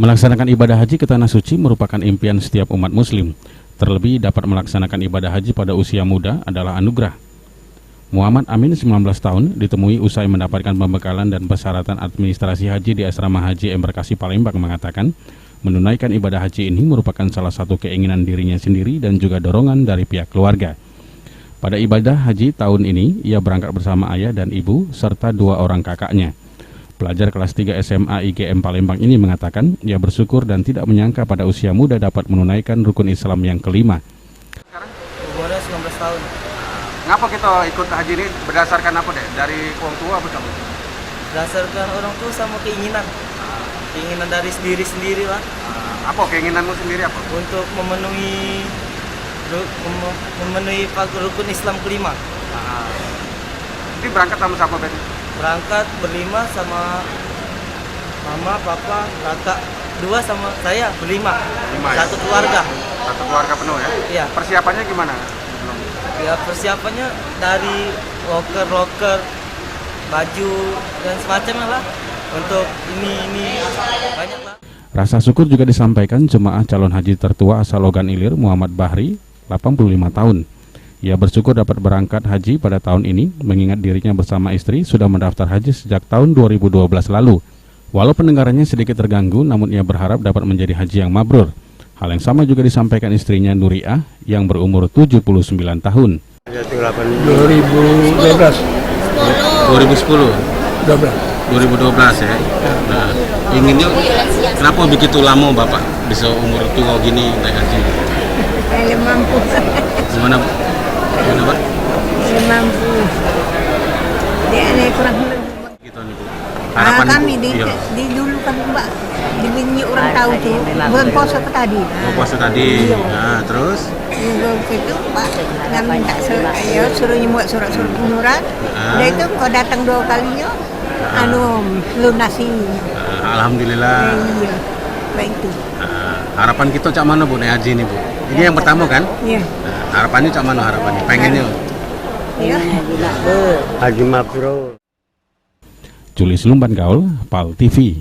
Melaksanakan ibadah haji ke Tanah Suci merupakan impian setiap umat muslim. Terlebih dapat melaksanakan ibadah haji pada usia muda adalah anugerah. Muhammad Amin, 19 tahun, ditemui usai mendapatkan pembekalan dan persyaratan administrasi haji di Asrama Haji Embarkasi Palembang mengatakan, menunaikan ibadah haji ini merupakan salah satu keinginan dirinya sendiri dan juga dorongan dari pihak keluarga. Pada ibadah haji tahun ini, ia berangkat bersama ayah dan ibu serta 2 orang kakaknya. Pelajar kelas 3 SMA IGM Palembang ini mengatakan ia bersyukur dan tidak menyangka pada usia muda dapat menunaikan rukun Islam yang kelima. Sekarang umurnya 19 tahun. Ngapa kita ikut haji ini berdasarkan apa deh? Dari orang tua apa kamu? Berdasarkan orang tua sama keinginan. Keinginan dari sendiri lah. Apa keinginanmu sendiri apa? Untuk memenuhi rukun Islam kelima. Jadi berangkat sama siapa berarti? Berangkat berlima sama mama, papa, kakak 2 sama saya berlima. Satu keluarga. Satu keluarga penuh ya? Iya. Persiapannya gimana? Ya persiapannya dari loker, baju dan semacamnya lah. Untuk ini banyak lah. Rasa syukur juga disampaikan jemaah calon haji tertua asal Logan Ilir Muhammad Bahri, 85 tahun. Ia bersyukur dapat berangkat haji pada tahun ini, mengingat dirinya bersama istri sudah mendaftar haji sejak tahun 2012 lalu. Walau pendengarannya sedikit terganggu, namun ia berharap dapat menjadi haji yang mabrur. Hal yang sama juga disampaikan istrinya Nuriah yang berumur 79 tahun. 2012. 2012 ya. Nah, inginnya kenapa begitu lama Bapak bisa umur tua gini naik haji? Saya mampu. Gimana Pak? Saya mampu. Dia ini kurang lebih. Gitu nih Bu. Harapan kami Ibu, iya. di dulu kan Mbak, di bini orang tahu tuh bulan puasa tadi. Puasa tadi. Iya. Nah, terus? Itu Pak nggak minta suruh buat surat-surat pengurangan. Dia itu kau datang 2 kalinya, lunasi. Alhamdulillah. Iya, baik itu. Harapan kita cak mana Bu naik haji ini Bu? Ini yang pertama kan? Iya. Harapannya cak mana harapannya? Pengennya? Iya. Haji mabrur. Julius Lumban Gaul, PAL TV.